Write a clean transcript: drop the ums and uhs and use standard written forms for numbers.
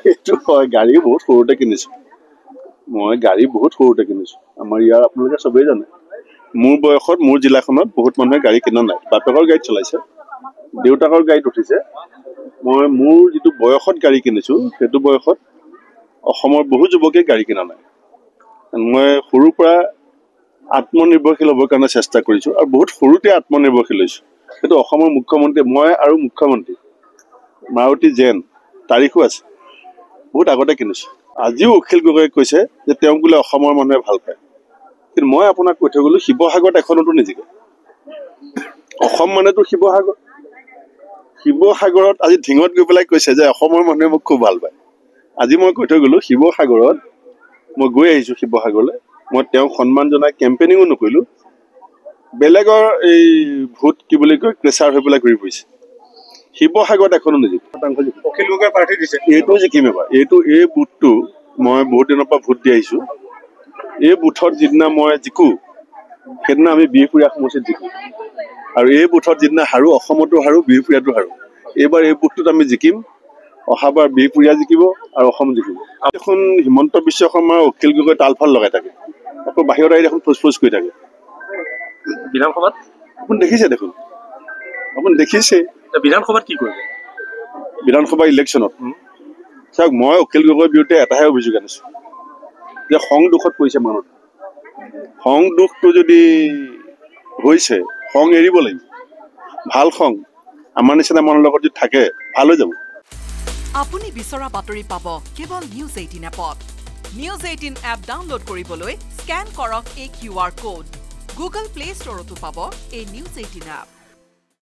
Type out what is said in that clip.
এইটো হয় গাড়ী বহুত সৰুতে কিনিছো মই গাড়ী বহুত সৰুতে কিনিছো আমাৰ ইয়াৰ আপোনালোকে সবেই জানে মোৰ বয়সত মোৰ জিলাখনত বহুত মানুহে গাড়ী কিনা নাই বাপেকৰ গাড়ীত চলাইছে দেউতাকৰ গাড়ীত উঠিছে মই মোৰ যিটো বয়সত গাড়ী কিনিছো সেইটো বয়সত অসমৰ বহু যুৱকে গাড়ী কিনা নাই মই সৰুৰ পৰা আত্মনিৰ্ভৰশীল হ'বৰ কাৰণে চেষ্টা কৰিছো আৰু বহুত সৰুতে আত্মনিৰ্ভৰশীল হৈছো সেইটো অসমৰ মুখ্যমন্ত্ৰী মই আৰু মুখ্যমন্ত্ৰী মাৰুতি জেন তাৰিখো আছে বহুত আগতে কিনিছো আজিও অখিল গগৈয়ে কৈছে যে তেওঁক বোলে অসমৰ মানুহে ভাল পায় কিন্তু মই আপোনাক কৈ থৈ গ'লো শিৱসাগৰত এখনতো নিজিকে অসম মানেতো শিৱসাগৰত আজি ঢিঙত গৈ পেলাই কৈছে যে অসমৰ মানুহে মোক খুব ভাল পায় আজি মই কৈ থৈ গ'লো শিৱসাগৰত মই গৈ আহিছো শিৱসাগৰলৈ মই তেওঁক সন্মান জনাই কেম্পেইনিঙো নকৰিলো বেলেগৰ এই ভোট কি বুলি কয় ক্ৰেচাৰ হৈ পেলাই ঘূৰি ফুৰিছে শিৱসাগৰত এখনো নিজিকে অখিল গগৈ প্ৰাৰ্থী দিছে এইটো জিকিম এবাৰ এই বুথটো মই বহুত দিনৰ পৰা ভোট দি আহিছো এই বুথত যিদিনা মই জিকো সেইদিনা আমি বিহপুৰীয়া সমষ্টিত জিকো আৰু এই বুথত যিদিনা হাৰো অসমতো হাৰো বিহপুৰীয়াতো হাৰো এইবাৰ এই বুথটোত আমি জিকিম অহাবাৰ বিহপুৰীয়া জিকিব আৰু অসম জিকিব এখন হিমন্ত বিশ্ব শৰ্মা অখিল গগৈ তালফাল লগাই থাকে আকৌ বাহিৰত আহি দেখোন ফুচফুচ কৰি থাকে বিধানসভাত আপুনি দেখিছে দেখোন আপুনি দেখিছে বিধানসভাত কি কৰিব বিধানসভা ইলেকশ্যনত চাওক মই অখিল গগৈৰ বিৰুদ্ধে এটাহে অভিযোগ আনিছো যে খং দুখত পৰিছে মানুহটো খং দুখটো যদি হৈছে খং এৰিব লাগিব ভাল খং আমাৰ নিচিনা মানুহৰ লগত যদি থাকে ভাল হৈ যাব আপুনি বিচৰা বাতৰি পাব কেৱল নিউজ 18 এপত নিউজ 18 এপ ডাউনলোড কৰিবলৈ স্ক্যান কৰক এই QR কোড গুগল প্লে ষ্টৰতো পাব এই নিউজ 18 এপ